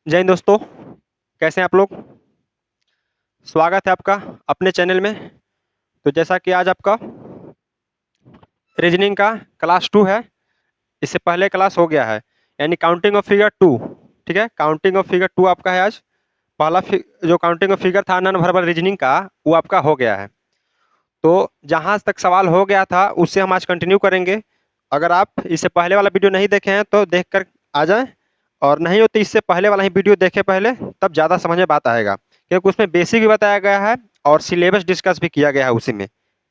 जय हिंद दोस्तों, कैसे हैं आप लोग। स्वागत है आपका अपने चैनल में। तो जैसा कि आज आपका रीजनिंग का क्लास 2 है। इससे पहले क्लास हो गया है, यानी काउंटिंग ऑफ फिगर 2। ठीक है, काउंटिंग ऑफ फिगर 2 आपका है आज। पहला जो काउंटिंग ऑफ फिगर था नॉन वर्बल रीजनिंग का, वो आपका हो गया है। तो जहां तक सवाल हो गया था उससे हम आज कंटिन्यू करेंगे। अगर आप इससे पहले वाला वीडियो नहीं देखे हैं तो देख कर आ जाएं, और नहीं हो तो इससे पहले वाला ही वीडियो देखें पहले, तब ज़्यादा समझ में बात आएगा, क्योंकि उसमें बेसिक भी बताया गया है और सिलेबस डिस्कस भी किया गया है उसी में।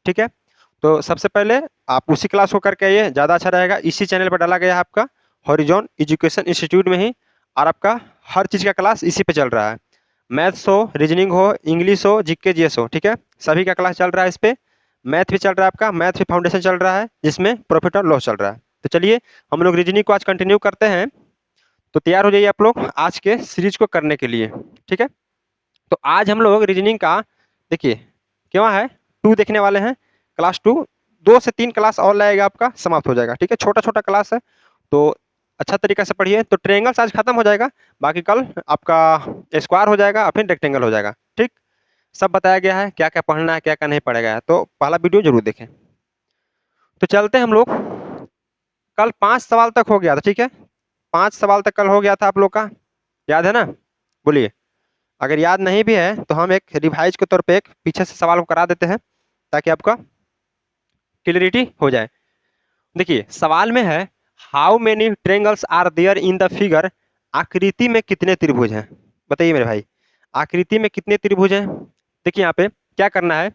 ठीक है, तो सबसे पहले आप उसी क्लास को करके आइए, ज़्यादा अच्छा रहेगा। इसी चैनल पर डाला गया है आपका हॉरिजॉन एजुकेशन इंस्टीट्यूट में ही, और आपका हर चीज़ का क्लास इसी पे चल रहा है। मैथ्स हो, रीजनिंग हो, इंग्लिश हो, जीके जीएस हो, ठीक है, सभी का क्लास चल रहा है इस पे। मैथ भी चल रहा है आपका, मैथ भी फाउंडेशन चल रहा है जिसमें प्रॉफिट और लॉस चल रहा है। तो चलिए हम लोग रीजनिंग को आज कंटिन्यू करते हैं। तो तैयार हो जाइए आप लोग आज के सीरीज को करने के लिए। ठीक है, तो आज हम लोग रीजनिंग का, देखिए क्या है, 2 देखने वाले हैं, क्लास 2। 2 से 3 क्लास और लगेगा, आपका समाप्त हो जाएगा। ठीक है, छोटा छोटा क्लास है, तो अच्छा तरीका से पढ़िए। तो ट्रेंगल्स आज खत्म हो जाएगा, बाकी कल आपका स्क्वायर हो जाएगा और फिर रेक्टेंगल हो जाएगा। ठीक, सब बताया गया है, क्या क्या पढ़ना है क्या क्या नहीं पढ़ेगा है, तो पहला वीडियो जरूर देखें। तो चलते हैं हम लोग। कल 5 सवाल तक हो गया था, ठीक है, 5 सवाल तक कल हो गया था आप लोग का, याद है ना। बोलिए, अगर याद नहीं भी है तो हम एक रिवाइज के तौर पे एक पीछे से सवाल को करा देते हैं, ताकि आपका क्लियरिटी हो जाए। देखिए सवाल में है, how many triangles are there in the figure. आकृति में कितने त्रिभुज हैं, बताइए मेरे भाई, आकृति में कितने त्रिभुज हैं। देखिए यहाँ पे क्या करना है,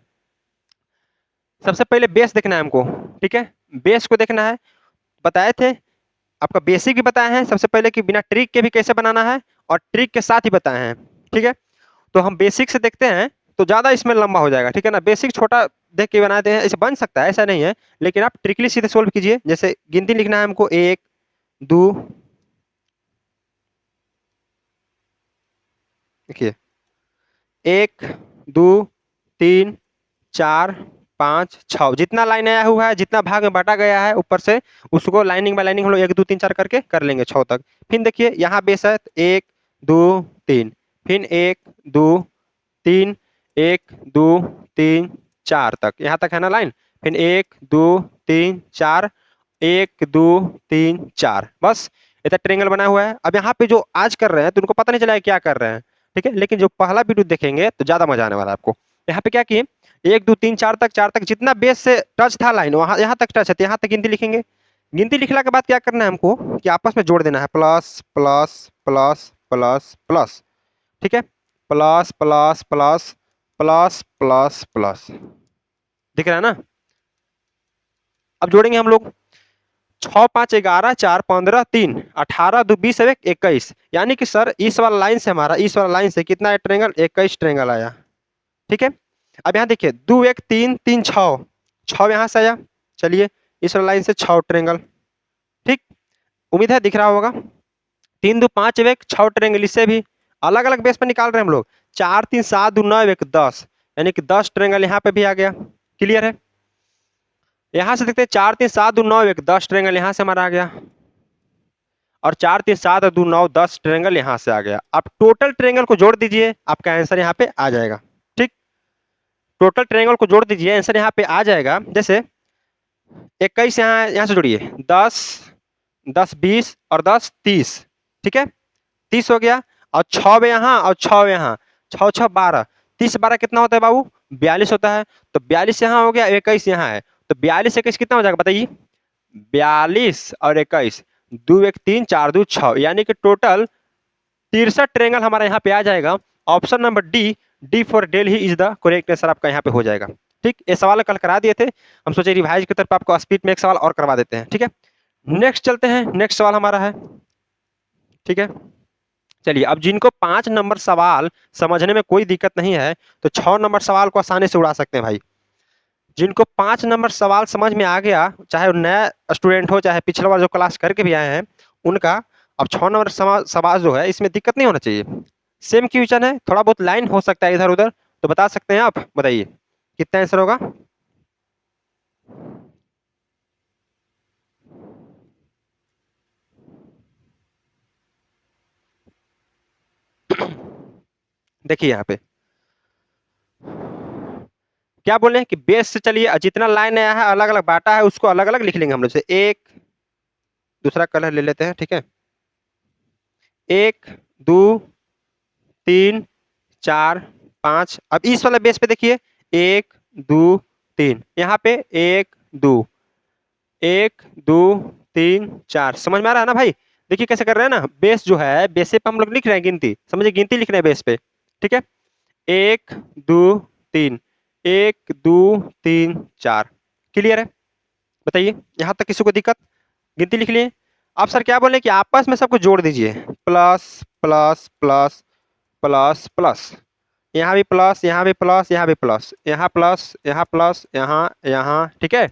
सबसे पहले बेस देखना है हमको। ठीक है, बेस को देखना है। बताए थे, आपका बेसिक भी बताए हैं सबसे पहले कि बिना ट्रिक के भी कैसे बनाना है, और ट्रिक के साथ ही बताए हैं। ठीक है, तो हम बेसिक से देखते हैं, तो ज़्यादा इसमें लंबा हो जाएगा। ठीक है ना, बेसिक छोटा देख के बनाते हैं, ऐसे बन सकता है, ऐसा नहीं है, लेकिन आप ट्रिकली सीधे सोल्व कीजिए। जैसे गिनती लिखना है हमको, 1 2, देखिए 1 2 3 4 5 6, जितना लाइन आया हुआ है, जितना भाग में बांटा गया है ऊपर से, उसको लाइनिंग बाय लाइनिंग हम लोग 1 2 3 4 करके कर लेंगे 6 तक। फिर देखिए यहाँ बेस है, 1 2 3, फिर 1 2 3, 1 2 3 4 तक, यहाँ तक है ना लाइन। फिर 1 2 3 4, 1 2 3 4, बस इतना ट्रेंगल बना हुआ है। अब यहाँ पे जो आज कर रहे हैं तो उनको पता नहीं चला है क्या कर रहे हैं। ठीक है, लेकिन जो पहला वीडियो देखेंगे तो ज्यादा मजा आने वाला है आपको। यहाँ पे क्या किए, 1 2 3 4 तक, 4 तक जितना बेस से टच था लाइन, वहां यहाँ तक टच है, तो यहाँ तक गिनती लिखेंगे। गिनती लिखने के बाद क्या करना है हमको, कि आपस में जोड़ देना है, plus plus plus plus plus. ठीक है, plus plus plus plus plus plus, दिख रहा है ना। अब जोड़ेंगे हम लोग, 6 5 11 4 15 3 18 2 20 एक 21, यानी कि सर इस वाला लाइन से, हमारा इस वाला लाइन से कितना है ट्रेंगल, 21 ट्रेंगल आया। ठीक है, अब यहाँ देखिए 2 1 3 3 6, 6 यहाँ से आया। चलिए इस वाला लाइन से 6 ट्रेंगल। ठीक, उम्मीद है दिख रहा होगा। 3 2 5 एक 6 ट्रेंगल, इससे भी अलग अलग बेस पर निकाल रहे हैं हम लोग। 4 3 7 2 9 एक 10, यानी कि 10 ट्रेंगल यहाँ पे भी आ गया। क्लियर है, यहां से देखते हैं 4 3 7 2 9 एक 10 ट्रेंगल यहाँ से हमारा आ गया, और 4 3 7 2 9 10 ट्रेंगल यहाँ से आ गया। आप टोटल ट्रेंगल को जोड़ दीजिए, आपका आंसर यहाँ पे आ जाएगा। ठीक, टोटल ट्रेंगल को जोड़ दीजिए, आंसर यहाँ पे आ जाएगा। जैसे 21 यहाँ से जोड़िए, 10 10 20 और 10 30। ठीक है, 30 हो गया, और 6 यहाँ और 6 यहाँ, 6 6 12, 30 12 कितना होता है बाबू, 42 होता है। तो 42 यहाँ हो गया, 21 यहाँ है, तो 42 21 कितना हो जाएगा बताइए, 42 और 21, 2 1 3 4 2 6, यानी कि टोटल 63 ट्रेंगल हमारा यहाँ पे आ जाएगा। Option number D, D for Delhi is the correct answer आपका यहाँ पे हो जाएगा। ठीक, ये सवाल कल करा दिए थे, हम सोचे रिवाइज की तरफ आपको स्पीड में एक सवाल और करवा देते हैं। ठीक है, नेक्स्ट चलते हैं, नेक्स्ट सवाल हमारा है। ठीक है, चलिए अब जिनको 5 नंबर सवाल समझने में कोई दिक्कत नहीं है, तो 6 नंबर सवाल को आसानी से उड़ा सकते हैं भाई। जिनको 5 नंबर सवाल समझ में आ गया, चाहे वो नया स्टूडेंट हो चाहे पिछला बार जो क्लास करके भी आए हैं, उनका अब 6 नंबर सवाल जो है इसमें दिक्कत नहीं होना चाहिए। सेम क्वेश्चन है, थोड़ा बहुत लाइन हो सकता है इधर उधर, तो बता सकते हैं आप, बताइए कितना आंसर होगा। देखिए यहाँ पे क्या बोले कि बेस से चलिए जितना लाइन आया है अलग अलग बांटा है उसको अलग अलग लिख लेंगे हम लोग से। एक दूसरा कलर ले लेते हैं, ठीक है। 1 2 3 4 5। अब इस वाला बेस पे देखिए 1 2 3, यहाँ पे 1 2 1 2 3 4। समझ में आ रहा है ना भाई? देखिए कैसे कर रहे हैं ना, बेस जो है बेस पे हम लोग लिख रहे हैं गिनती, समझिए गिनती लिख रहे हैं बेस पे, ठीक है। 1 2 3 1 2 3 4। क्लियर है? बताइए यहाँ तक किसी को दिक्कत? गिनती लिख लिए। अब सर क्या बोले कि आपस में सबको जोड़ दीजिए, plus plus plus plus plus, यहाँ भी प्लस, यहाँ भी प्लस, यहाँ भी प्लस, यहाँ प्लस, यहाँ प्लस, यहाँ यहाँ, ठीक है।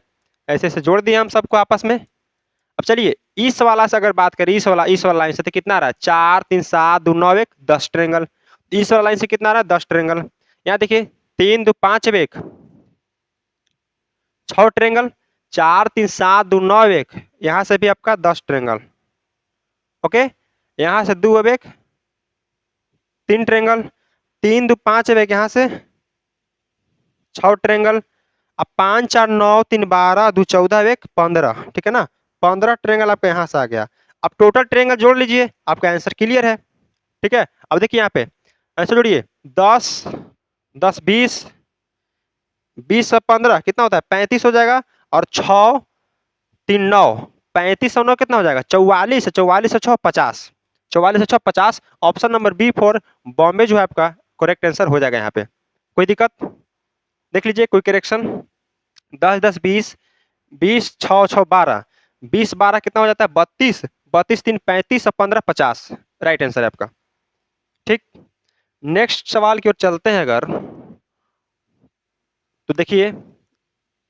ऐसे ऐसे जोड़ दिए हम सबको आपस में। अब चलिए इस वाला से अगर बात करें, इस वाला लाइन से तो कितना आ रहा है? 4 3 7 2 9 1 10 ट्रेंगल। इस वाला लाइन से कितना आ रहा है? 10 ट्रेंगल। यहाँ देखिए 3 2 5 1 6 ट्रेंगल, 4 3 7 2 9 1, यहाँ से भी आपका 10 ट्रेंगल। ओके, यहाँ से 2 अब 1 3 ट्रेंगल, 3 2 5 1, यहाँ से 6 ट्रेंगल। अब 5 4 9 3 12 2 14 1 15, ठीक है ना। 15 ट्रेंगल आपका यहाँ से आ गया। अब टोटल ट्रेंगल जोड़ लीजिए, आपका आंसर क्लियर है, ठीक है। अब देखिए यहाँ पे आंसर जोड़िए, 10 10 20 20 और 15 कितना होता है? 35 हो जाएगा। और 6 3 9, 35 और 9 कितना हो जाएगा? 44। 44 और 6 50, 44 और 6 50। Option number B for Bombay जो है आपका करेक्ट आंसर हो जाएगा यहाँ पे। कोई दिक्कत? देख लीजिए कोई करेक्शन। 10 10 20 20 6 6 12, 20 12 कितना हो जाता है? 32, 32 3 35 और 15 50। राइट आंसर है आपका, ठीक। नेक्स्ट सवाल की ओर चलते हैं अगर, तो देखिए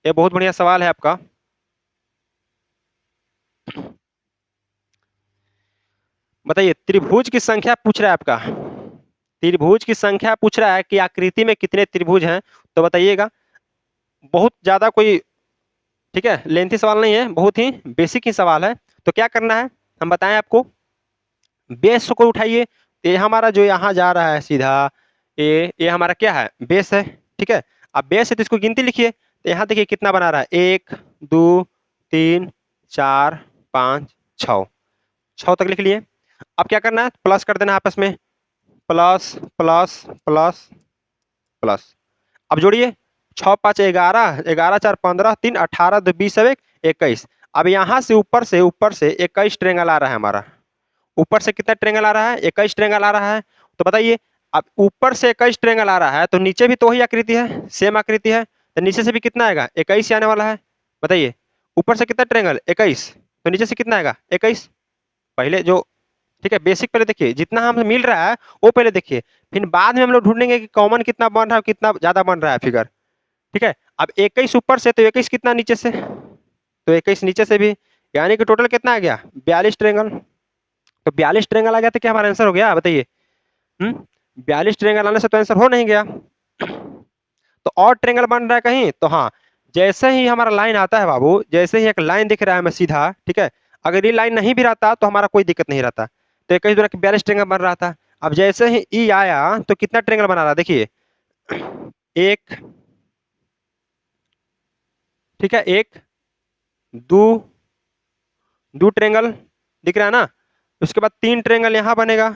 ये बहुत बढ़िया सवाल है आपका। बताइए त्रिभुज की संख्या पूछ रहा है आपका, त्रिभुज की संख्या पूछ रहा है कि आकृति में कितने त्रिभुज हैं, तो बताइएगा। बहुत ज्यादा कोई, ठीक है, लेंथी सवाल नहीं है, बहुत ही बेसिक ही सवाल है। तो क्या करना है हम बताएं आपको। बेस को उठाइए, ये हमारा जो यहाँ जा रहा है सीधा, ये हमारा क्या है? बेस है, ठीक है। अब बेस है तो इसको गिनती लिखिए, तो यहाँ देखिए कितना बना रहा है? 1 2 3 4 5 6, 6 तक लिख लिए। अब क्या करना है? प्लस कर देना आपस में, प्लस प्लस प्लस प्लस। अब जोड़िए, 6 5 11, 11 4 15 3 18 2 20 1 21। अब यहाँ से ऊपर से 21 ट्रेंगल आ रहा है हमारा। ऊपर से कितना ट्रेंगल आ रहा है? 21 ट्रेंगल आ रहा है। तो बताइए अब ऊपर से 21 ट्रेंगल आ रहा है तो नीचे भी तो वही आकृति है, सेम आकृति है, तो नीचे से भी कितना आएगा? 21 आने वाला है। बताइए ऊपर से कितना ट्रेंगल? 21, तो नीचे से कितना आएगा? 21। पहले जो, ठीक है, बेसिक पहले देखिए, जितना हमें मिल रहा है वो पहले देखिए, फिर बाद में हम लोग ढूंढेंगे कि कॉमन कितना बन रहा है, कितना ज्यादा बन रहा है फिगर, ठीक है। अब 21 ऊपर से तो 21 कितना नीचे से, तो 21 नीचे से भी, यानी कि टोटल कितना आ गया? 42 ट्रेंगल। तो 42 ट्रेंगल आ गया तो क्या हमारा आंसर हो गया? बताइए। 42 ट्रेंगल आने से तो आंसर हो नहीं गया, तो और ट्रेंगल बन रहा है कहीं? तो हाँ, जैसे ही हमारा लाइन आता है बाबू, जैसे ही एक लाइन दिख रहा है हमें सीधा, ठीक है, अगर ये लाइन नहीं भी रहता तो हमारा कोई दिक्कत नहीं रहता, तो 21 दूना 42 ट्रेंगल बन रहा था। अब जैसे ही ई आया तो कितना ट्रेंगल बना रहा है? देखिए एक, ठीक है, एक दो, दो ट्रेंगल दिख रहा है ना। उसके बाद 3 ट्रेंगल यहाँ बनेगा,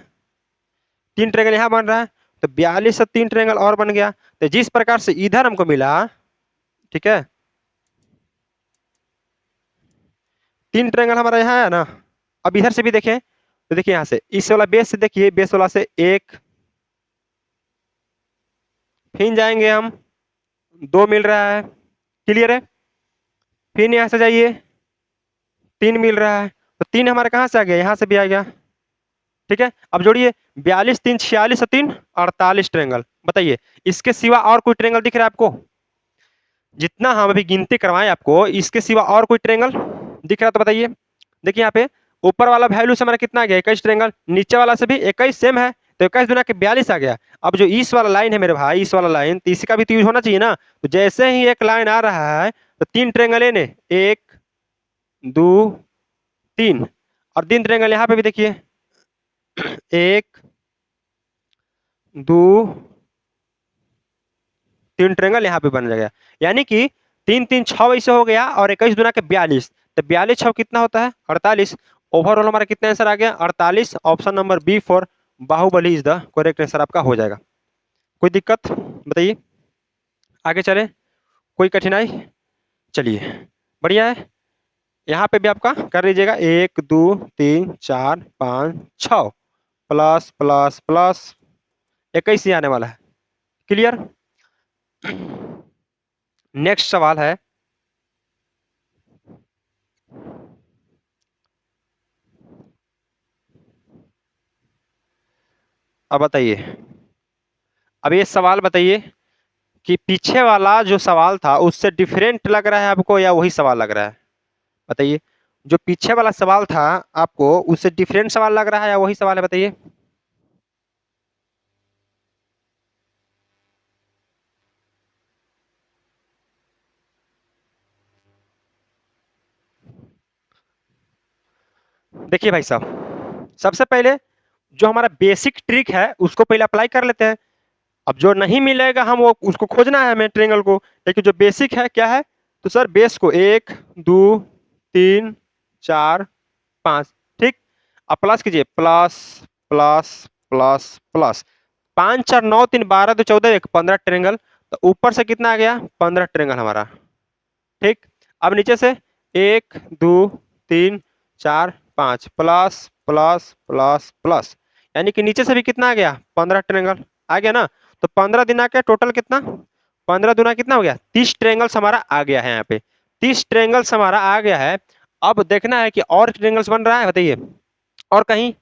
3 ट्रेंगल यहाँ बन रहा है, तो 42 से 3 ट्रेंगल और बन गया। तो जिस प्रकार से इधर हमको मिला, ठीक है, 3 ट्रेंगल हमारा यहाँ है ना। अब इधर से भी देखें तो देखिए यहाँ से इस वाला बेस से, देखिए बेस वाला से एक, फिर जाएंगे हम, 2 मिल रहा है, क्लियर है। फिर यहाँ से जाइए, 3 मिल रहा है, तो 3 हमारे कहाँ से आ गया? यहाँ से भी आ गया, ठीक है। अब जोड़िए, 42 3 46 और 3 48 ट्रेंगल। बताइए इसके सिवा और कोई ट्रेंगल दिख रहा है आपको? जितना हम अभी गिनती करवाएं आपको, इसके सिवा और कोई ट्रेंगल दिख रहा है तो बताइए। देखिए यहाँ पे ऊपर वाला वैल्यू से हमारा कितना आ गया? 21 ट्रेंगल, नीचे वाला से भी 21 सेम है, तो 21 दुना के 42 आ गया। अब जो इस वाला लाइन है मेरे भाई, इस वाला लाइन, तो इसका भी तो यूज होना चाहिए ना। तो जैसे ही एक लाइन आ रहा है तो 3 ट्रेंगल लेने, 1 2 3, और 3 ट्रेंगल यहाँ पे भी देखिए, 1 2 3 ट्रेंगल यहाँ पे बन जाएगा, यानी कि 3 3 6 वैसे हो गया और 21 दूना के 42, तो 42 6 कितना होता है 48। ओवरऑल हमारा कितना आंसर आ गया 48। Option number B for Baahubali is the correct answer आपका हो जाएगा। कोई दिक्कत बताइए, आगे चले, कोई कठिनाई? चलिए बढ़िया है, यहाँ पे भी आपका कर लीजिएगा 1 2 3 4 5 6 प्लस प्लस प्लस 21 ही आने वाला है। क्लियर? नेक्स्ट सवाल है, अब बताइए, अब ये सवाल बताइए कि पीछे वाला जो सवाल था उससे डिफरेंट लग रहा है आपको या वही सवाल लग रहा है? बताइए, जो पीछे वाला सवाल था आपको उससे डिफरेंट सवाल लग रहा है या वही सवाल है? बताइए। देखिए भाई साहब, सबसे पहले जो हमारा बेसिक ट्रिक है उसको पहले अप्लाई कर लेते हैं। अब जो नहीं मिलेगा हम वो उसको खोजना है हमें ट्रायंगल को, लेकिन जो बेसिक है क्या है, तो सर बेस को 1 2 3 4 5, ठीक। अब प्लस कीजिए, plus plus plus plus 5 4 9 3 12 2 14 1 15 triangle, तो ऊपर से कितना आ गया 15 ट्रायंगल हमारा, ठीक। अब नीचे से 1 2 3 4 5 प्लस प्लस प्लस प्लस, यानी कि नीचे से भी कितना आ गया 15 ट्रायंगल आ गया ना। तो 15 दिन आ गया, टोटल कितना 15 दुना कितना हो गया 30 ट्रायंगल्स हमारा आ गया है, यहाँ पे 30 ट्रायंगल्स हमारा आ गया है। अब देखना है कि और ट्रायंगल्स बन रहा है, बताइए और कहीं?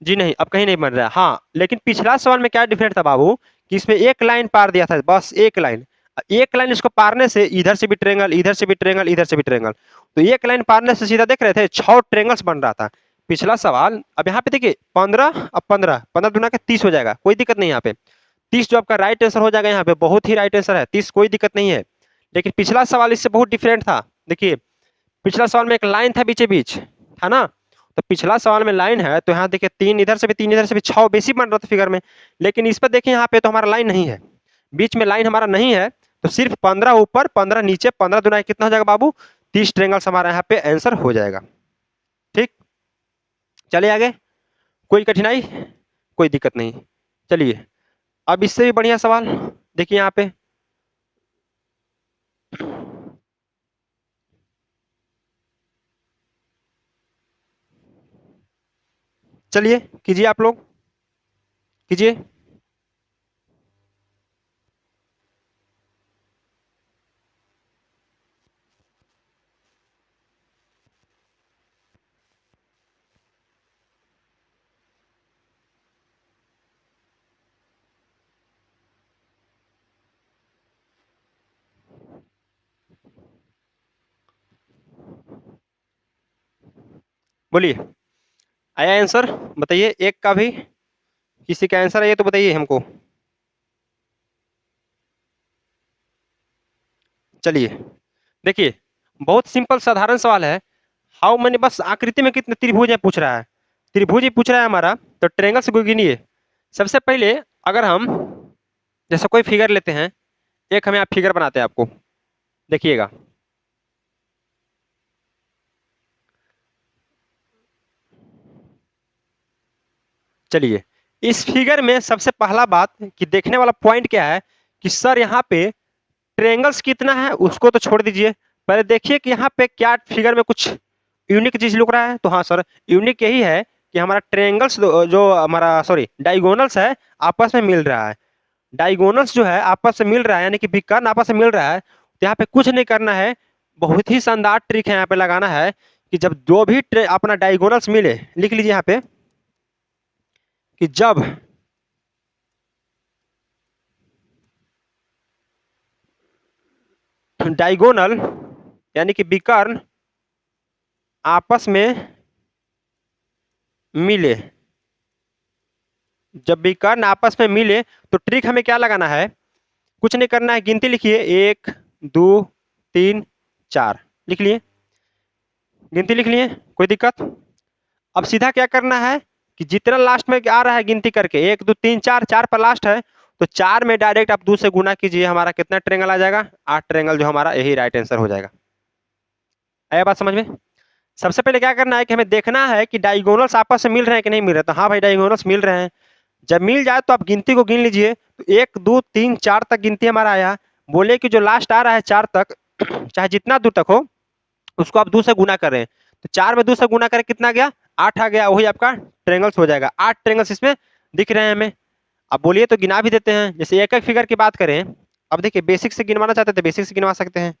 जी नहीं, अब कहीं नहीं बन रहा है। हाँ, लेकिन पिछला सवाल में क्या डिफरेंट था बाबू, कि इसमें एक लाइन पार दिया था, बस एक लाइन। एक लाइन इसको पारने से इधर से भी ट्रेंगल, इधर से भी ट्रेंगल, इधर से भी ट्रेंगल, तो एक लाइन पारने से सीधा देख रहे थे 6 ट्रेंगल्स बन रहा था पिछला सवाल। अब यहाँ पे देखिए 15, अब 15 15 दुना के 30 हो जाएगा, कोई दिक्कत नहीं। यहाँ पे 30 जो आपका राइट आंसर हो जाएगा, यहाँ पे बहुत ही राइट आंसर है 30, कोई दिक्कत नहीं है। लेकिन पिछला सवाल इससे बहुत डिफरेंट था। देखिए पिछला सवाल में एक लाइन था बीचे बीच, है ना, तो पिछला सवाल में लाइन है, तो यहाँ देखिए 3 इधर से भी 3 इधर से भी 6 बेसी बन रहा था फिगर में, लेकिन इस पर देखिए यहाँ पे तो हमारा लाइन नहीं है, बीच में लाइन हमारा नहीं है, तो सिर्फ 15 ऊपर 15 नीचे, 15 दुना कितना हो जाएगा बाबू 30 ट्रायंगल्स हमारा यहाँ पे आंसर हो जाएगा, ठीक। चलिए आगे, कोई कठिनाई, कोई दिक्कत नहीं। चलिए अब इससे भी बढ़िया सवाल देखिए यहाँ पे, चलिए कीजिए आप लोग, कीजिए। बोलिए, आया आंसर? बताइए, एक का भी किसी का आंसर है ये तो बताइए हमको। चलिए देखिए, बहुत सिंपल साधारण सवाल है। हाउ मैंने बस आकृति में कितने त्रिभुज है पूछ रहा है, त्रिभुज ही पूछ रहा है हमारा, तो ट्रायंगल से गिनिए। सबसे पहले अगर हम जैसे कोई फिगर लेते हैं, एक हमें आप फिगर बनाते हैं, आपको देखिएगा, चलिए इस फिगर में सबसे पहला बात कि देखने वाला पॉइंट क्या है कि सर यहाँ पे ट्रायंगल्स कितना है उसको तो छोड़ दीजिए, पहले देखिए कि यहाँ पे क्या फिगर में कुछ यूनिक चीज लुक रहा है। तो हाँ सर, यूनिक यही है कि हमारा ट्रायंगल्स जो हमारा सॉरी डायगोनल्स है आपस में मिल रहा है, डायगोनल्स जो है आपस में मिल रहा है, यानी कि विकर्ण आपस में मिल रहा है। तो यहाँ पे कुछ नहीं करना है, बहुत ही शानदार ट्रिक है यहाँ पे लगाना है कि जब जो भी अपना डायगोनल्स मिले, लिख लीजिए यहाँ पे कि जब डायगोनल यानी कि विकर्ण आपस में मिले, जब विकर्ण आपस में मिले तो ट्रिक हमें क्या लगाना है, कुछ नहीं करना है, गिनती लिखिए 1 2 3 4, लिख लिए, गिनती लिख लिए, कोई दिक्कत? अब सीधा क्या करना है कि जितना लास्ट में आ रहा है गिनती करके 1 2 3 4, 4 पर लास्ट है, तो 4 में डायरेक्ट आप 2 से गुना कीजिए, हमारा कितना ट्रेंगल आ जाएगा? 8 ट्रेंगल, जो हमारा यही राइट आंसर हो जाएगा। आया बात समझ में? सबसे पहले क्या करना है कि हमें देखना है कि डायगोनल्स आपस में मिल रहे हैं कि नहीं मिल रहे। तो हाँ भाई, डायगोनल्स मिल रहे हैं। जब मिल जाए तो आप गिनती को गिन लीजिए। तो 1 2 3 4 तक गिनती हमारा आया। बोले कि जो लास्ट आ रहा है 4 तक, चाहे जितना दूर तक हो, उसको आप 2 से गुना करें। तो 4 में 2 से गुना करें, कितना गया? 8 आ गया। वही आपका ट्रेंगल्स हो जाएगा। 8 ट्रेंगल्स इसमें दिख रहे हैं हमें। अब बोलिए तो गिना भी देते हैं। जैसे एक एक फिगर की बात करें, अब देखिए बेसिक से गिनवाना चाहते थे, बेसिक से गिनवा सकते हैं।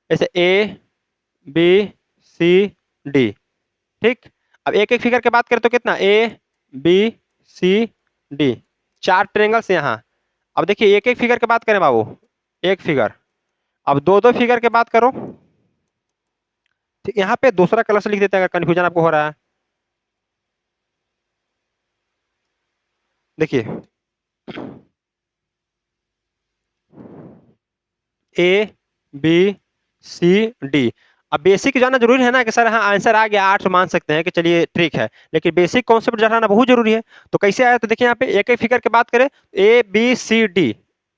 जैसे ए बी सी डी, ठीक। अब एक एक फिगर की बात करें तो कितना? A B C D, 4 triangles यहाँ। अब देखिए एक एक फिगर की बात करें बाबू, एक फिगर। अब दो दो फिगर की बात करो, ठीक। यहाँ पे दूसरा कलर से लिख देते हैं अगर कंफ्यूजन आपको हो रहा है। देखिए ए बी सी डी। अब बेसिक जाना जरूरी है ना कि सर हाँ आंसर आ गया 8 मान सकते हैं कि चलिए ठीक है, लेकिन बेसिक कॉन्सेप्ट जाना बहुत जरूरी है। तो कैसे आया? तो देखिए यहाँ पे एक एक फिगर की बात करें, A B C D,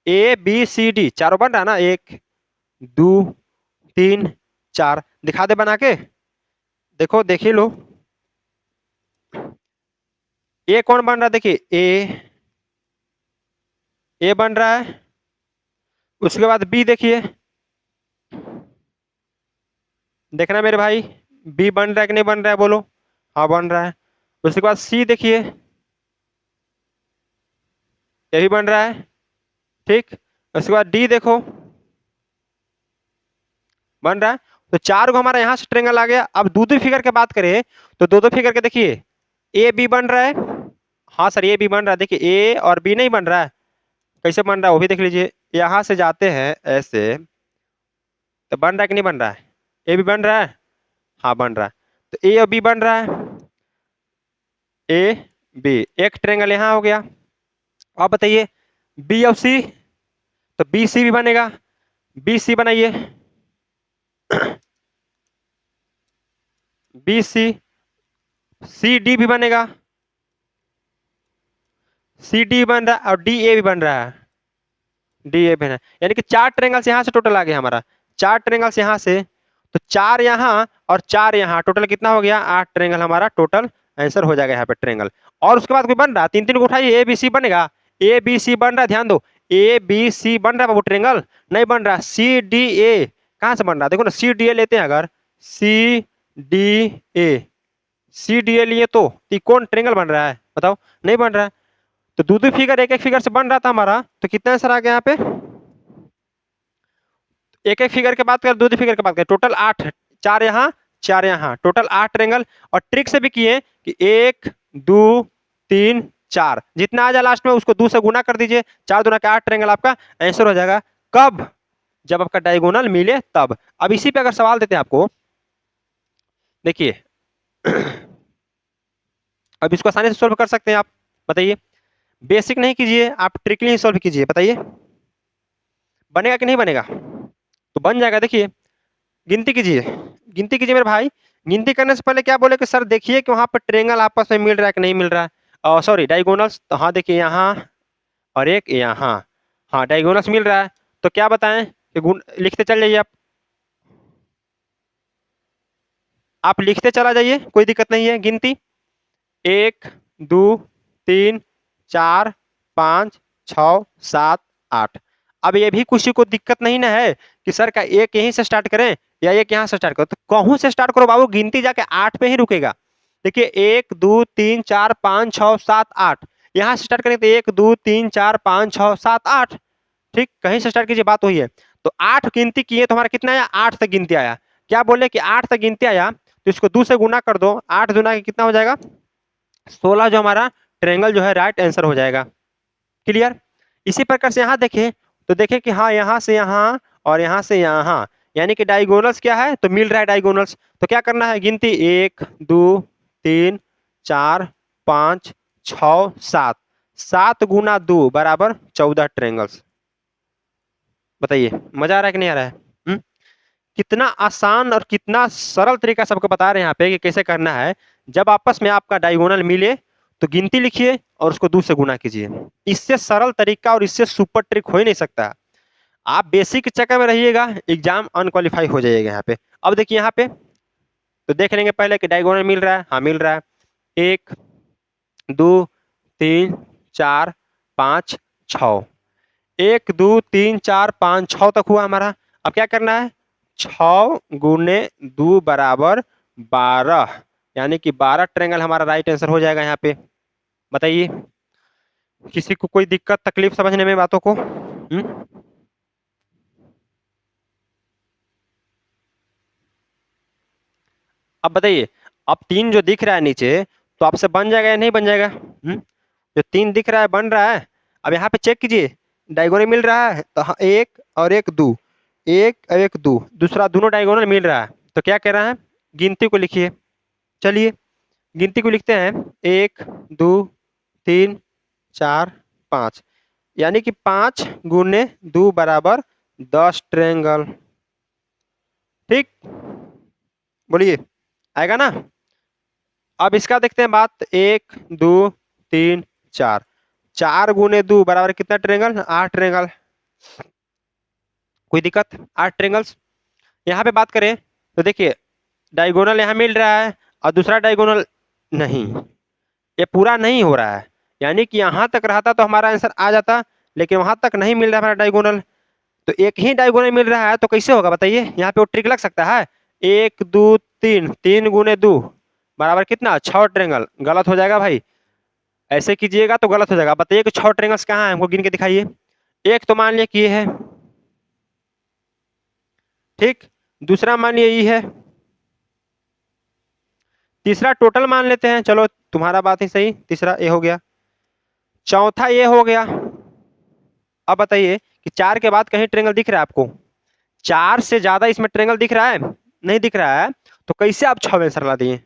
A B C D चारों बन रहा है ना, 1 2 3 4। दिखा दे बना के, देखो देखिए लो। ए कौन बन रहा है? देखिए ए बन रहा है। उसके बाद बी देखिए, देखना मेरे भाई, बी बन रहा है कि नहीं बन रहा है, बोलो। हाँ बन रहा है। उसके बाद सी देखिए, ये भी बन रहा है, ठीक। उसके बाद डी देखो, बन रहा है। तो 4 को हमारा यहाँ से ट्रेंगल आ गया। अब दो दो फिगर की बात करें तो दो दो फिगर के देखिए, ए बी बन रहा है। हाँ सर ए बी बन रहा है। देखिए ए और बी नहीं बन रहा है, कैसे बन रहा है वो भी देख लीजिए। यहाँ से जाते हैं ऐसे, तो बन रहा है कि नहीं बन रहा है? ए बी बन रहा है, हाँ बन रहा है। तो ए और बी बन रहा है, ए बी, एक ट्रेंगल यहाँ हो गया। अब बताइए बी और सी, तो बी सी भी बनेगा। बी सी बनाइए, बी सी, सी डी भी बनेगा, सी डी बन रहा है और डी ए भी बन रहा है, डी ए भी है। यानी कि 4 ट्रेंगल्स यहाँ से टोटल आ गया हमारा, 4 ट्रेंगल्स यहाँ से। तो 4 यहाँ और 4 यहाँ, टोटल कितना हो गया? 8 ट्रेंगल हमारा टोटल आंसर हो जाएगा यहाँ पे ट्रेंगल। और उसके बाद कोई बन रहा, तीन तीन को उठाइए, ए बी सी बनेगा। ए बी सी बन रहा है, ध्यान दो, ए बी सी बन रहा है बाबू, ट्रेंगल नहीं बन रहा। सी डी ए कहाँ से बन रहा? देखो ना, सी डी ए लेते हैं अगर, सी डी ए, सी डी ए लिए तो कौन ट्रेंगल बन रहा है? बताओ, नहीं बन रहा है। तो दो दो फिगर एक एक फिगर से बन रहा था हमारा, तो कितना आंसर आ गया यहाँ पे? एक एक फिगर के बात कर, दो दो फिगर के बात कर, टोटल 8, 4 यहाँ 4 यहाँ, टोटल 8 ट्रेंगल। और ट्रिक से भी किए कि 1 2 3 4, जितना आ जाए लास्ट में उसको 2 से गुना कर दीजिए, 4 दूना के 8 ट्रेंगल आपका आंसर हो जाएगा। कब? जब आपका डायगोनल मिले तब। अब इसी पे अगर सवाल देते हैं आपको, देखिए अब इसको आसानी से सोल्व कर सकते हैं आप, बताइए। बेसिक नहीं कीजिए आप, ट्रिकली ही सोल्व कीजिए, बताइए बनेगा कि नहीं बनेगा? तो बन जाएगा। देखिए गिनती कीजिए, गिनती कीजिए मेरे भाई। गिनती करने से पहले क्या बोले कि सर देखिए कि वहां पर ट्रेंगल आपस में मिल रहा है कि नहीं मिल रहा है, सॉरी डायगोनल्स। तो हाँ देखिए यहाँ और एक यहाँ, हाँ डायगोनल्स मिल रहा है। तो क्या बताएं कि गुण लिखते चल जाइए आप लिखते चला जाइए, कोई दिक्कत नहीं है। गिनती 1 2 3 4 5 6 7 8। अब ये भी किसी को दिक्कत नहीं ना है कि सर का एक यहीं से स्टार्ट करें या एक यहाँ से स्टार्ट करो, तो कहूं से स्टार्ट करो बाबू, गिनती जाके 8 पे ही रुकेगा। देखिए 1 2 3 4 5 6 7 8, यहाँ से स्टार्ट करेंगे तो 1 2 3 4 5 6 7 8, ठीक। कहीं से स्टार्ट कीजिए, बात वही है। तो 8 गिनती किए तो हमारा कितना आया? 8 तक गिनती आया। क्या बोले कि 8 तक गिनती आया, तो इसको 2 से गुना कर दो, 8 गुना के कितना हो जाएगा? 16, जो हमारा ट्रेंगल जो है राइट आंसर हो जाएगा। क्लियर? इसी प्रकार से यहाँ देखें तो देखें कि हाँ यहाँ से यहाँ और यहाँ से यहाँ, यानी कि डायगोनल्स क्या है? तो मिल रहा है डायगोनल्स। तो क्या करना है? गिनती 1 2 3 4 5 6 7, 7 गुना 2 बराबर 14 ट्रेंगल्स। बताइए मजा आ रहा है कि नहीं आ रहा है? कितना आसान और कितना सरल तरीका सबको बता रहे हैं यहाँ पे कि कैसे करना है। जब आपस में आपका डायगोनल मिले तो गिनती लिखिए और उसको 2 से गुना कीजिए। इससे सरल तरीका और इससे सुपर ट्रिक हो ही नहीं सकता। आप बेसिक के चक्कर में रहिएगा, एग्जाम अनक्वालिफाई हो जाइएगा यहाँ पे। अब देखिए यहाँ पे तो देख लेंगे पहले कि डायगोनल मिल रहा है, हाँ मिल रहा है। 1 2 3 4 5 6, 1 2 3 4 5 6 तक हुआ हमारा। अब क्या करना है, 6 गुने 2 बराबर 12, यानी कि 12 ट्रायंगल हमारा राइट आंसर हो जाएगा यहाँ पे। बताइए किसी को कोई दिक्कत तकलीफ समझने में बातों को? अब बताइए, अब 3 जो दिख रहा है नीचे, तो आपसे बन जाएगा या नहीं बन जाएगा? जो 3 दिख रहा है बन रहा है। अब यहाँ पे चेक कीजिए, डायगोनल मिल रहा है तो हाँ, 1 और 1 2, 1 और 1 2, दूसरा दोनों डायगोनल मिल रहा है। तो क्या कह रहा है, गिनती को लिखिए। चलिए गिनती को लिखते हैं, 1 2 3 4 5, यानी कि 5 गुने 2 बराबर 10 ट्रायंगल। ठीक, बोलिए आएगा ना? अब इसका देखते हैं बात, 1 2 3 4, 4 गुने 2 बराबर कितना ट्रायंगल, 8 ट्रायंगल। कोई दिक्कत? 8 ट्रायंगल्स। यहाँ पे बात करें तो देखिए, डायगोनल यहाँ मिल रहा है और दूसरा डायगोनल नहीं, ये पूरा नहीं हो रहा है। यानी कि यहाँ तक रहता तो हमारा आंसर आ जाता, लेकिन वहां तक नहीं मिल रहा हमारा डायगोनल। तो एक ही डायगोनल मिल रहा है तो कैसे होगा बताइए? यहाँ पे वो ट्रिक लग सकता है, 1 2 3, 3 गुने 2 बराबर कितना, 6 ट्रायंगल। गलत हो जाएगा भाई, ऐसे कीजिएगा तो गलत हो जाएगा। बताइए कि 6 ट्रायंगल्स कहाँ है, हमको गिन के दिखाइए। एक तो मान लिया कि ये है, ठीक, दूसरा मान लिया ये है, तीसरा टोटल मान लेते हैं, चलो तुम्हारा बात ही सही, तीसरा ए हो गया, चौथा ये हो गया। अब बताइए कि 4 के बाद कहीं ट्रायंगल दिख रहा है आपको? 4 से ज्यादा इसमें ट्रायंगल दिख रहा है? नहीं दिख रहा है। तो कैसे आप 6 आंसर ला दिए?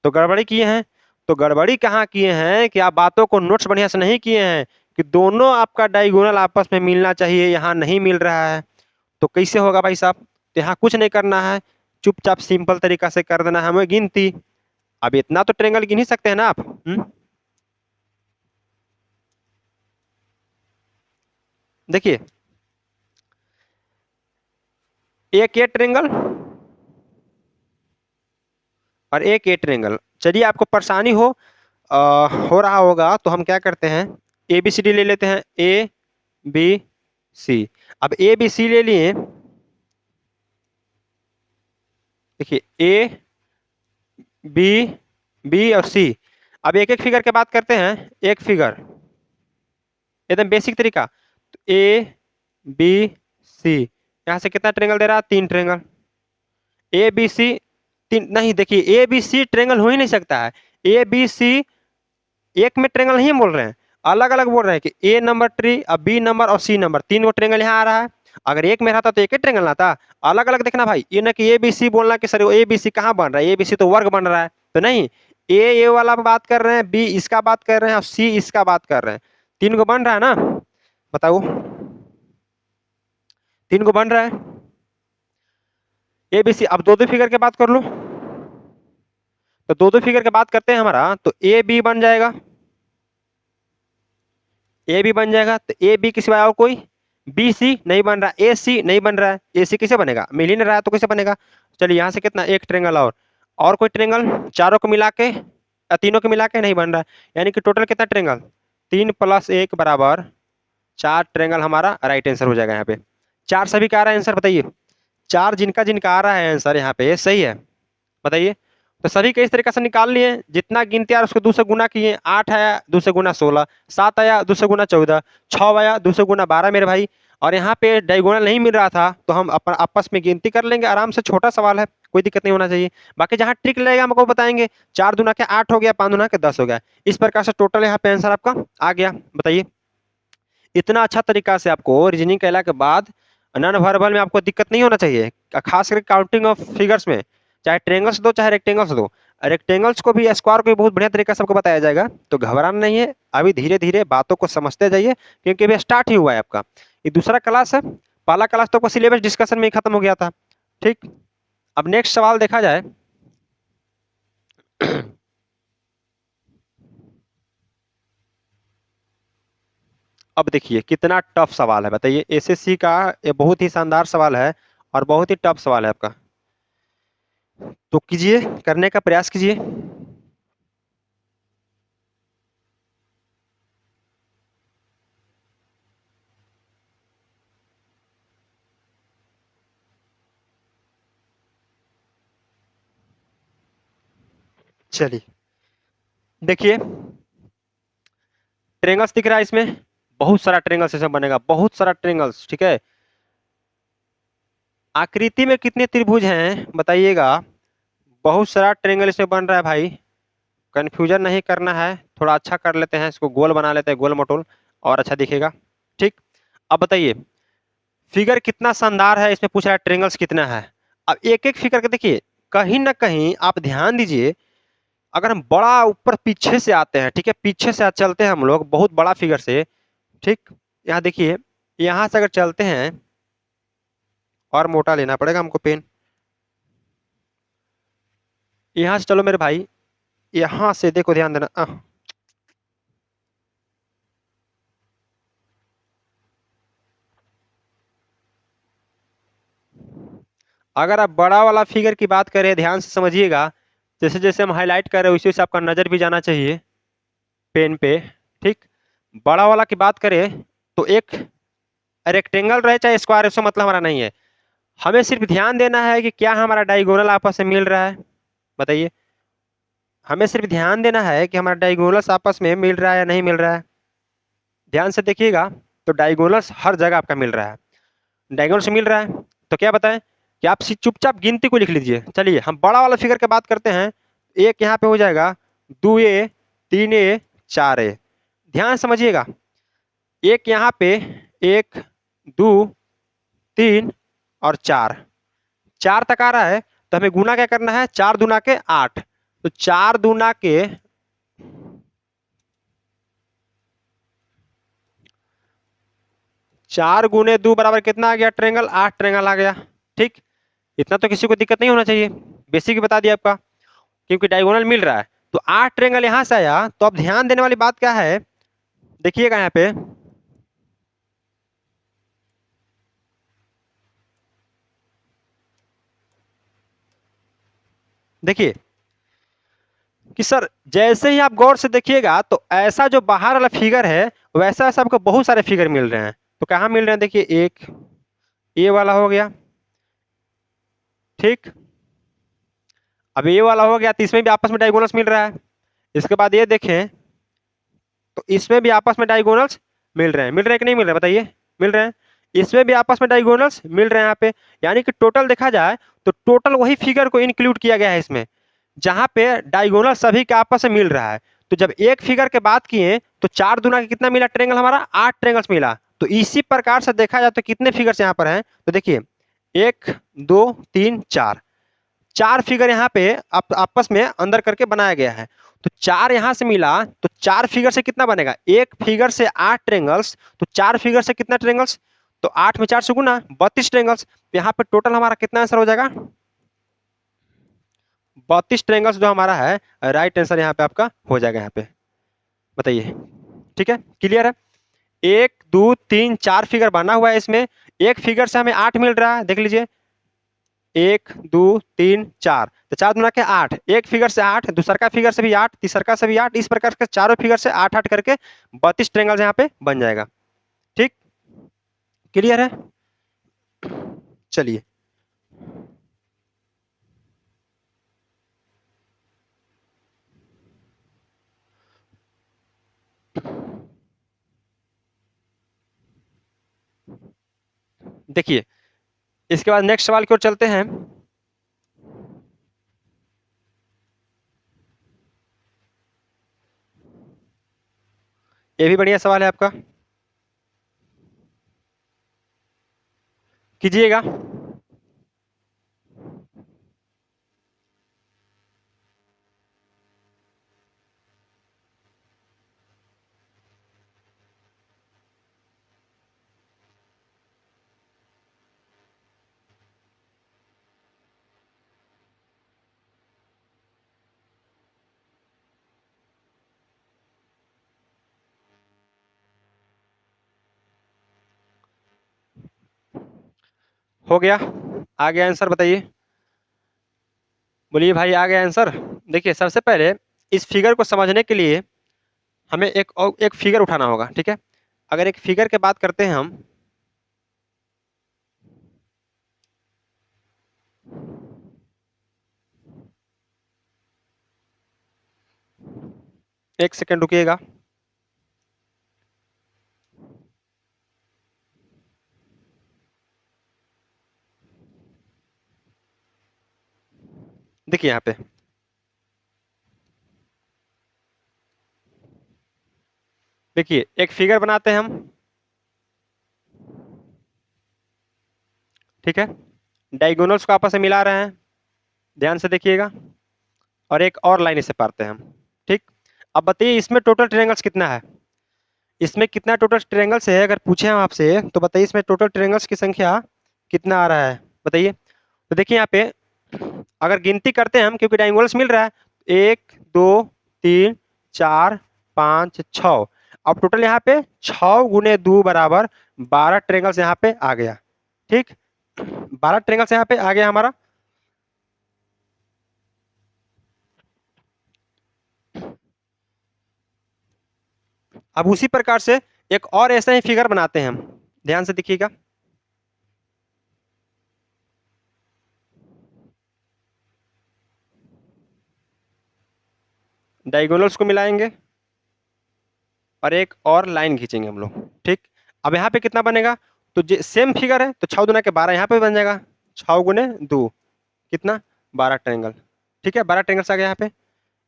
तो गड़बड़ी किए हैं। तो गड़बड़ी कहाँ किए हैं कि आप बातों को नोट्स बढ़िया से नहीं किए हैं कि दोनों आपका डायगोनल आपस में मिलना चाहिए, यहाँ नहीं मिल रहा है। तो कैसे होगा भाई साहब? तो यहाँ कुछ नहीं करना है, चुपचाप सिंपल तरीका से कर देना है हमें गिनती। अब इतना तो ट्रायंगल गिन ही सकते हैं ना आप। देखिए, एक ये ट्रायंगल और एक ये ट्रायंगल। चलिए आपको परेशानी हो रहा होगा तो हम क्या करते हैं, ए बी सी डी ले लेते हैं, ए बी सी। अब ए बी सी ले लिए, देखिए ए बी, बी और सी। अब एक एक फिगर की बात करते हैं, एक फिगर एकदम बेसिक तरीका, तो ए बी सी, यहां से कितना ट्रायंगल दे रहा है, 3 ट्रायंगल। ए बी सी 3 नहीं, देखिए ए बी सी ट्रायंगल हो ही नहीं सकता है। ए बी सी एक में ट्रायंगल नहीं बोल रहे हैं, अलग अलग बोल रहे हैं कि ए नंबर ट्री, अब बी नंबर और सी नंबर, 3 गो ट्रायंगल यहाँ आ रहा है। अगर एक में रहता तो एक ही ट्रायंगल आता, अलग अलग देखना भाई। ये ना कि ए बी सी बोलना कि सर ए बी सी कहाँ बन रहा है, ए बी सी तो वर्ग बन रहा है, तो नहीं। ए वाला बात कर रहे हैं, बी इसका बात कर रहे हैं और सी इसका बात कर रहे हैं। 3 को बन रहा है ना, बताओ 3 को बन रहा है ए बी सी। अब दो दो फिगर की बात कर लो, तो दो दो फिगर की बात करते हैं हमारा, तो ए बी बन जाएगा, ए बी बन जाएगा। तो ए बी के सिवाय और कोई, बी सी नहीं बन रहा, ए सी नहीं बन रहा है, ए सी कैसे बनेगा, मिल ही नहीं रहा है तो कैसे बनेगा? चलिए यहाँ से कितना, एक ट्रायंगल और कोई ट्रायंगल चारों को मिला के, तीनों को मिला के नहीं बन रहा है, यानी कि टोटल कितना ट्रायंगल, 3 + 1 बराबर 4 ट्रायंगल हमारा राइट आंसर हो जाएगा यहाँ पे। 4 सभी का आ रहा है आंसर, बताइए 4 जिनका जिनका आ रहा है आंसर यहाँ पे सही है, बताइए। तो सभी के इस तरीके से निकाल लिए, जितना गिनती आया उसको 2 से गुना किए, 8 आया 2 से गुना 16, 7 आया 2 से गुना 14, 6 आया 2 से गुना 12 मेरे भाई। और यहाँ पे डायगोनल नहीं मिल रहा था तो हम अपन आपस में गिनती कर लेंगे आराम से, छोटा सवाल है, कोई दिक्कत नहीं होना चाहिए। बाकी जहाँ ट्रिक लगेगा हमको बताएंगे, 4 दूना के 8 हो गया, 5 दूना के 10 हो गया। इस प्रकार से टोटल यहाँ पे आंसर आपका आ गया। बताइए इतना अच्छा तरीका से आपको रीजनिंग कहला के बाद नॉन वर्बल में आपको दिक्कत नहीं होना चाहिए, खास करके काउंटिंग ऑफ फिगर्स में, चाहे ट्रेंगल्स दो चाहे रेक्टेंगल्स दो। रेक्टेंगल्स को भी, स्क्वायर को भी बहुत बढ़िया तरीके से आपको बताया जाएगा, तो घबराना नहीं है। अभी धीरे धीरे बातों को समझते जाइए, क्योंकि अभी स्टार्ट ही हुआ है आपका, ये दूसरा क्लास है। पहला क्लास तो आपका सिलेबस डिस्कशन में ही खत्म हो गया था। ठीक, अब नेक्स्ट सवाल देखा जाए। अब देखिए कितना टफ सवाल है, बताइए। एसएससी का ये बहुत ही शानदार सवाल है और बहुत ही टफ सवाल है आपका। तो कीजिए, करने का प्रयास कीजिए। चलिए देखिए, ट्रेंगल्स दिख रहा है इसमें, बहुत सारा ट्रेंगल्स इसमें बनेगा, बहुत सारा ट्रेंगल्स, ठीक है। आकृति में कितने त्रिभुज हैं बताइएगा। बहुत सारा ट्रेंगल इसमें बन रहा है भाई, कंफ्यूजन नहीं करना है। थोड़ा अच्छा कर लेते हैं इसको, गोल बना लेते हैं, गोल मटोल, और अच्छा दिखेगा। ठीक, अब बताइए फिगर कितना शानदार है, इसमें पूछ रहा है ट्रेंगल्स कितना है। अब एक एक फिगर के देखिए, कहीं ना कहीं आप ध्यान दीजिए। अगर हम बड़ा ऊपर पीछे से आते हैं, ठीक है, पीछे से चलते हैं हम लोग बहुत बड़ा फिगर से, ठीक। यहाँ देखिए, यहाँ से अगर चलते हैं, और मोटा लेना पड़ेगा हमको पेन। यहाँ से चलो मेरे भाई, यहाँ से देखो, ध्यान देना। अगर आप बड़ा वाला फिगर की बात करें, ध्यान से समझिएगा, जैसे जैसे हम हाईलाइट कर रहे हैं, उसी वैसे आपका नजर भी जाना चाहिए पेन पे। ठीक, बड़ा वाला की बात करें तो एक रेक्टेंगल रहे चाहे स्क्वायर, इससे मतलब हमारा नहीं है। हमें सिर्फ ध्यान देना है कि क्या हमारा डायगोनल आपस में मिल रहा है, बताइए। हमें सिर्फ ध्यान देना है कि हमारा डायगोनल्स आपस में मिल रहा है या नहीं मिल रहा है। ध्यान से देखिएगा, तो डायगोनल्स हर जगह आपका मिल रहा है। डायगोनल्स मिल रहा है तो क्या बताएं कि आप चुपचाप गिनती को लिख लीजिए। चलिए हम बड़ा वाला फिगर की बात करते हैं। एक यहाँ पे हो जाएगा 2a, 3a, 4a। ध्यान समझिएगा, एक यहाँ पे, एक, दो, तीन और चार, चार तक आ रहा है। तो हमें गुना क्या करना है, चार दूना के आठ। तो चार दूना के, चार गुने दो बराबर कितना आ गया, ट्रेंगल, आठ ट्रेंगल आ गया। ठीक, इतना तो किसी को दिक्कत नहीं होना चाहिए, बेसिक ही बता दिया आपका, क्योंकि डायगोनल मिल रहा है। तो आठ ट्रेंगल यहां से आया, तो अब ध्यान देने वाली बात क्या है, देखिएगा यहाँ पे, देखिए कि सर जैसे ही आप गौर से देखिएगा, तो ऐसा जो बाहर वाला फिगर है, वैसा ऐसा आपको बहुत सारे फिगर मिल रहे हैं। तो कहाँ मिल रहे हैं, देखिए, एक ये वाला हो गया, ठीक। अब ये वाला हो गया, तो इसमें भी आपस में डायगोनल्स मिल रहा है। इसके बाद ये देखें, तो इसमें भी आपस में डायगोनल्स मिल रहे हैं, मिल रहे हैं कि नहीं मिल रहे हैं, बताइए। मिल रहे हैं। इसमें भी आपस में डायगोनल्स मिल रहे हैं यहाँ पे। यानी कि टोटल देखा जाए तो टोटल वही फिगर को इंक्लूड किया गया है इसमें, जहां पे डायगोनल सभी के आपस में मिल रहा है। तो जब एक फिगर के बात किए, तो चार दूना के कितना मिला ट्रेंगल, हमारा आठ ट्रेंगल्स मिला। तो इसी प्रकार से देखा जाए तो कितने फिगर्स यहाँ पर हैं, तो देखिए, एक, दो, तीन, चार, चार फिगर यहाँ पे आपस में अंदर करके बनाया गया है। तो चार यहां से मिला, तो चार फिगर से कितना बनेगा, एक फिगर से आठ ट्रेंगल्स, तो चार फिगर से कितना ट्रेंगल्स, तो आठ में चार से गुना 32 ट्रेंगल्स। यहाँ पे टोटल हमारा कितना आंसर हो जाएगा, 32 ट्रेंगल्स जो हमारा है, राइट आंसर यहाँ पे आपका हो जाएगा यहाँ पे, बताइए। ठीक है, क्लियर है। एक, दो, तीन, चार फिगर बना हुआ है इसमें, एक फिगर से हमें आठ मिल रहा है, देख लीजिए, एक, दो, तीन, चार, तो चार दूना के आठ, एक फिगर से आठ, दूसर का फिगर से भी आठ, तीसर का से भी आठ, इस प्रकार के चारों फिगर से आठ आठ करके 32 ट्रेंगल यहाँ पे बन जाएगा। ठीक, क्लियर है। चलिए देखिए, इसके बाद नेक्स्ट सवाल की ओर चलते हैं। ये भी बढ़िया सवाल है आपका, कीजिएगा। हो गया, आ गया आंसर, बताइए। बोलिए भाई, आ गया आंसर। देखिए सबसे पहले इस फिगर को समझने के लिए हमें एक फिगर उठाना होगा, ठीक है। अगर एक फिगर की बात करते हैं हम, एक सेकंड रुकिएगा। देखिए यहाँ पे, देखिए एक फिगर बनाते हैं हम, ठीक है। डायगोनल्स को आपस में मिला रहे हैं, ध्यान से देखिएगा, और एक और लाइन इसे पारते हैं हम, ठीक। अब बताइए इसमें टोटल ट्रायंगल्स कितना है, इसमें कितना टोटल ट्रायंगल्स है, अगर पूछे हम आपसे तो बताइए इसमें टोटल ट्रायंगल्स की संख्या कितना आ रहा है, बताइए। तो देखिए यहाँ पे अगर गिनती करते हैं हम, क्योंकि डायगोनल्स मिल रहा है, 1 2 3 4 5 6। अब टोटल यहाँ पे 6 × 2 बराबर 12 ट्रायंगल्स यहाँ पे आ गया, ठीक। 12 ट्रायंगल्स यहाँ पे आ गया हमारा। अब उसी प्रकार से एक और ऐसा ही फिगर बनाते हैं हम, ध्यान से देखिएगा। डायगोनल्स को मिलाएंगे और एक और लाइन खींचेंगे हम लोग, ठीक। अब यहाँ पे कितना बनेगा, तो सेम फिगर है तो 6 दूना के 12 यहाँ पे बन जाएगा, 6 × 2 कितना, 12 ट्रायंगल, ठीक है। 12 ट्रायंगल्स आ गया यहाँ पे।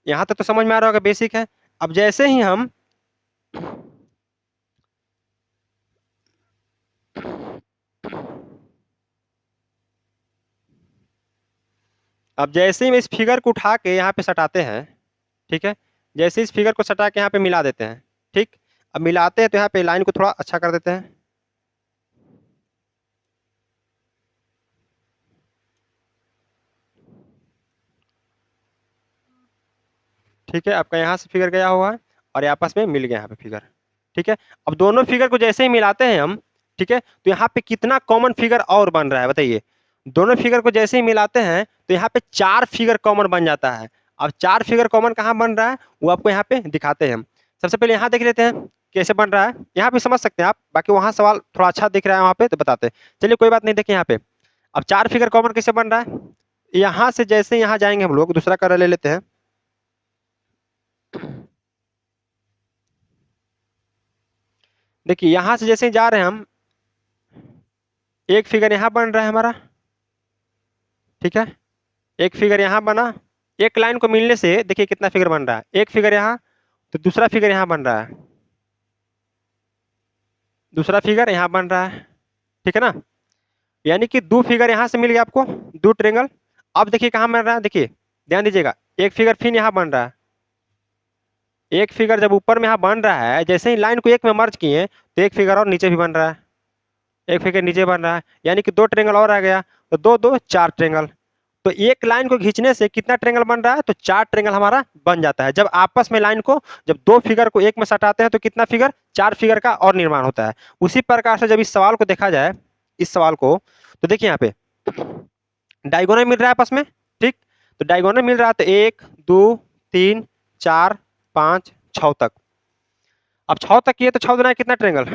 यहाँ तक तो समझ में आ रहा होगा, बेसिक है। अब जैसे ही हम अब जैसे ही हम इस फिगर को उठा के यहाँ पे सटाते हैं, ठीक है, जैसे इस फिगर को सटा के यहाँ पे मिला देते हैं, ठीक। अब मिलाते हैं तो यहाँ पे लाइन को थोड़ा अच्छा कर देते हैं, ठीक है। आपका यहाँ से फिगर गया हुआ है और ये आपस में मिल गया यहाँ पे फिगर, ठीक है। अब दोनों फिगर को जैसे ही मिलाते हैं हम, ठीक है, तो यहाँ पे कितना कॉमन फिगर और बन रहा है, बताइए। दोनों फिगर को जैसे ही मिलाते हैं तो यहाँ पे 4 फिगर कॉमन बन जाता है। अब 4 फिगर कॉमन कहाँ बन रहा है वो आपको यहाँ पे दिखाते हैं हम। सबसे पहले यहाँ देख लेते हैं कैसे बन रहा है, यहाँ पे समझ सकते हैं आप, बाकी वहाँ सवाल थोड़ा अच्छा दिख रहा है वहाँ पे तो बताते हैं। चलिए कोई बात नहीं, देखिए यहाँ पे अब 4 फिगर कॉमन कैसे बन रहा है। यहाँ से जैसे यहाँ जाएंगे हम लोग, दूसरा कलर ले लेते हैं। देखिए यहाँ से जैसे ही जा रहे हैं हम, एक फिगर यहाँ बन रहा है हमारा, ठीक है, एक फिगर यहाँ बना। एक लाइन को मिलने से देखिए कितना फिगर बन रहा है, एक फिगर यहाँ, तो दूसरा फिगर यहाँ बन रहा है, दूसरा फिगर यहाँ बन रहा है, ठीक है ना। यानी कि 2 फिगर यहाँ से मिल गया आपको, 2 ट्रायंगल। अब देखिए कहाँ बन रहा है, देखिए ध्यान दीजिएगा, एक फिगर फिर यहाँ बन रहा है, एक फिगर जब ऊपर में यहाँ बन रहा है, जैसे ही लाइन को एक में मर्ज किए तो एक फिगर और नीचे भी बन रहा है, एक फिगर नीचे बन रहा है, यानी कि 2 ट्रायंगल और आ गया, तो 2 2 4 ट्रायंगल। तो एक लाइन को खींचने से कितना ट्रायंगल बन रहा है, तो 4 ट्रायंगल हमारा बन जाता है। जब आपस में लाइन को, जब 2 फिगर को एक में सटाते हैं तो कितना फिगर, 4 फिगर का और निर्माण होता है। उसी प्रकार से जब इस सवाल को देखा जाए, इस सवाल को, तो देखिए यहाँ पे डायगोनल मिल रहा है आपस में, ठीक। तो डायगोनल मिल रहा है तो 1 2 3 4 5 6 तक। अब 6 तक किए तो 6 दुना कितना ट्रायंगल,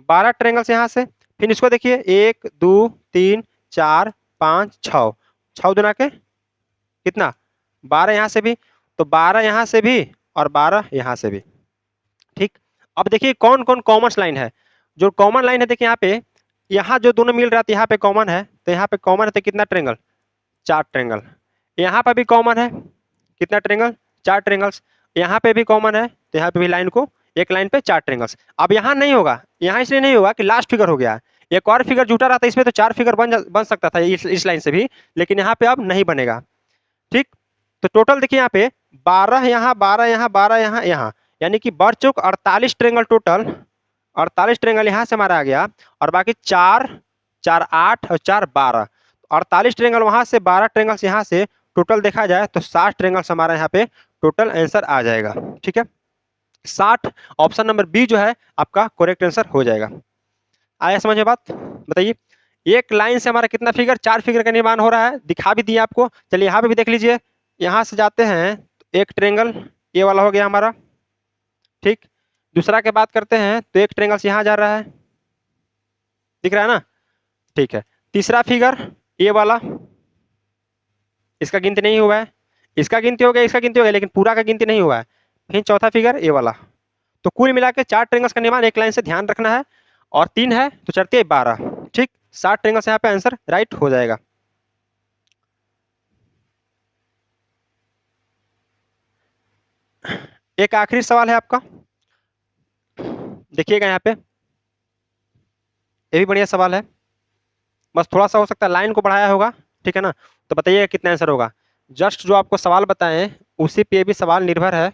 12 ट्रायंगल्स यहाँ से। फिर इसको देखिए 1 2 3 4 5 6, 6 दुना के कितना, 12 यहाँ से भी, तो 12 यहाँ से भी और 12 यहाँ से भी, ठीक। अब देखिए कौन कौन कॉमन लाइन है, जो कॉमन लाइन है देखिए यहाँ पे, यहाँ जो दोनों मिल रहा था यहाँ पे कॉमन है, तो यहाँ पे कॉमन है तो कितना ट्रायंगल, 4 ट्रायंगल। यहाँ पर भी कॉमन है, कितना ट्रायंगल, 4 ट्रायंगल्स। यहाँ पे भी कॉमन है तो यहाँ पे भी लाइन को, एक लाइन पे 4 ट्रायंगल्स। अब यहाँ नहीं होगा, यहाँ इसलिए नहीं होगा कि लास्ट फिगर हो गया, एक और फिगर जुटा रहा था इसमें तो 4 फिगर बन सकता था इस लाइन से भी, लेकिन यहाँ पे अब नहीं बनेगा, ठीक। तो टोटल देखिए यहाँ पे 12 यहाँ, 12 यहाँ, 12 यहाँ, यहाँ, यानी कि बढ़ चुक 48 ट्रायंगल टोटल, 48 ट्रायंगल यहाँ से हमारा आ गया, और बाकी 4 4 8 और 4 12, 48 ट्रायंगल वहां से, 12 ट्रायंगल्स यहाँ से, टोटल देखा जाए तो 60 ट्रायंगल्स हमारा यहाँ पे टोटल आंसर आ जाएगा, ठीक है। 60, ऑप्शन नंबर बी जो है आपका करेक्ट आंसर हो जाएगा। आया समझ में बात। बताइए, एक लाइन से हमारा कितना फिगर, 4 फिगर का निर्माण हो रहा है, दिखा भी दिया आपको। चलिए यहाँ पे भी देख लीजिए, यहाँ से जाते हैं तो एक ट्रेंगल ये वाला हो गया हमारा, ठीक। दूसरा के बात करते हैं तो एक ट्रेंगल से यहाँ जा रहा है, दिख रहा है ना, ठीक है। तीसरा फिगर ये वाला, इसका गिनती नहीं हुआ है, इसका गिनती हो गया, इसका गिनती हो गया, लेकिन पूरा का गिनती नहीं हुआ है। फिर चौथा फिगर ये वाला। तो कुल मिला के 4 ट्रेंगल्स का निर्माण एक लाइन से, ध्यान रखना है। और 3 है तो चढ़ती है 12, ठीक। 7 ट्रेंगल्स यहाँ पे आंसर राइट हो जाएगा। एक आखिरी सवाल है आपका, देखिएगा यहाँ पे, ये भी बढ़िया सवाल है, बस थोड़ा सा हो सकता है लाइन को बढ़ाया होगा, ठीक है ना। तो बताइएगा कितना आंसर होगा। जस्ट जो आपको सवाल बताएं उसी पे भी सवाल निर्भर है,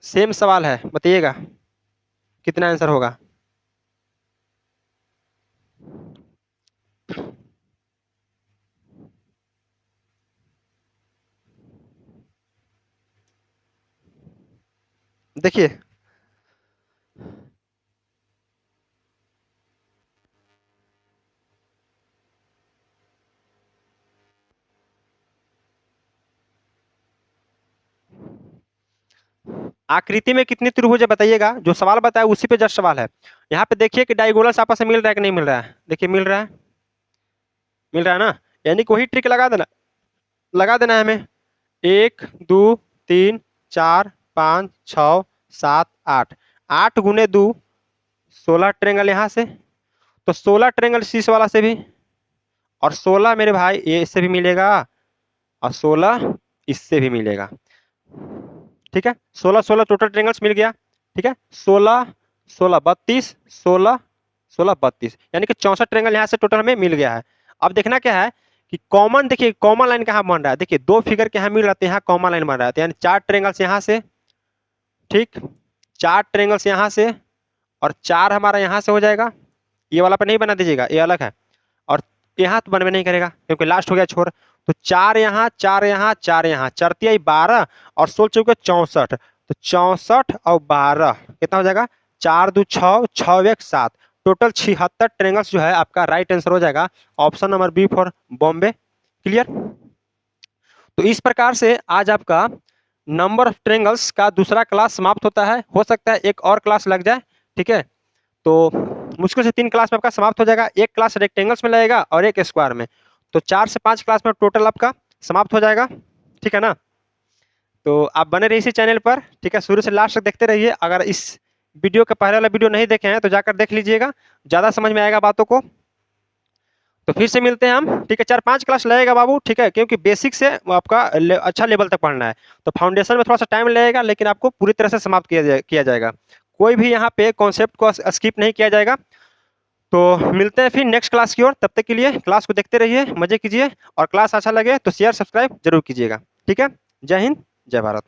सेम सवाल है, बताइएगा कितना आंसर होगा। देखिए आकृति में कितनी त्रिभुज है बताइएगा, जो सवाल बताया उसी पे जस्ट सवाल है। यहाँ पे देखिए कि डायगोनल्स आपस में मिल रहा है कि नहीं मिल रहा है, देखिए मिल रहा है, मिल रहा है ना। यानी कि वही ट्रिक लगा देना है हमें। 1 2 3 4 5 6 7 8, 8 गुने 2 16 ट्रेंगल यहाँ से, तो 16 ट्रेंगल शीश वाला से भी, और 16 मेरे भाई ये इससे भी मिलेगा, और 16 इससे भी मिलेगा, ठीक है। 16 16 टोटल ट्रेंगल्स मिल गया, ठीक है। 16 16 32, 16 16 32, यानी कि 64 ट्रेंगल यहाँ से टोटल हमें मिल गया है। अब देखना क्या है कि कॉमन, देखिए कॉमन लाइन कहाँ बन रहा है, देखिए 2 फिगर के यहाँ मिल रहा है, यहाँ कॉमन लाइन बन रहा है, यानी 4 ट्रेंगल्स यहाँ से, ठीक, 4 ट्रेंगल्स यहाँ से, और 4 हमारा यहाँ से हो जाएगा। ये वाला पे नहीं बना दीजिएगा, ये अलग है, और यहाँ तो बनवे नहीं करेगा क्योंकि लास्ट हो गया छोर। तो 4 यहाँ 4 यहाँ 4 यहाँ, चरती आई 12, और 16 चौके 64, तो 64 और 12 कितना हो जाएगा, 4 2 6 6 1 7, टोटल 76 ट्रेंगल्स जो है आपका राइट आंसर हो जाएगा, option number B for Bombay. Clear. तो इस प्रकार से आज आपका नंबर ऑफ ट्रेंगल्स का दूसरा क्लास समाप्त होता है। हो सकता है एक और क्लास लग जाए, ठीक है। तो मुश्किल से 3 क्लास में आपका समाप्त हो जाएगा, एक क्लास रेक्टेंगल्स में लगेगा और एक स्क्वायर में, तो 4 से 5 क्लास में टोटल आपका समाप्त हो जाएगा, ठीक है ना। तो आप बने रहिए इसी चैनल पर, ठीक है, शुरू से लास्ट तक देखते रहिए। अगर इस वीडियो का पहले वाला वीडियो नहीं देखे हैं तो जाकर देख लीजिएगा, ज़्यादा समझ में आएगा बातों को। तो फिर से मिलते हैं हम, ठीक है। 4-5 क्लास लगेगा बाबू, ठीक है, क्योंकि बेसिक से आपका अच्छा लेवल तक पढ़ना है, तो फाउंडेशन में थोड़ा सा टाइम लगेगा, लेकिन आपको पूरी तरह से समाप्त किया जाएगा। कोई भी यहाँ पे कॉन्सेप्ट को स्किप नहीं किया जाएगा। तो मिलते हैं फिर नेक्स्ट क्लास की ओर, तब तक के लिए क्लास को देखते रहिए, मजे कीजिए, और क्लास अच्छा लगे तो शेयर सब्सक्राइब जरूर कीजिएगा, ठीक है। जय हिंद, जय भारत।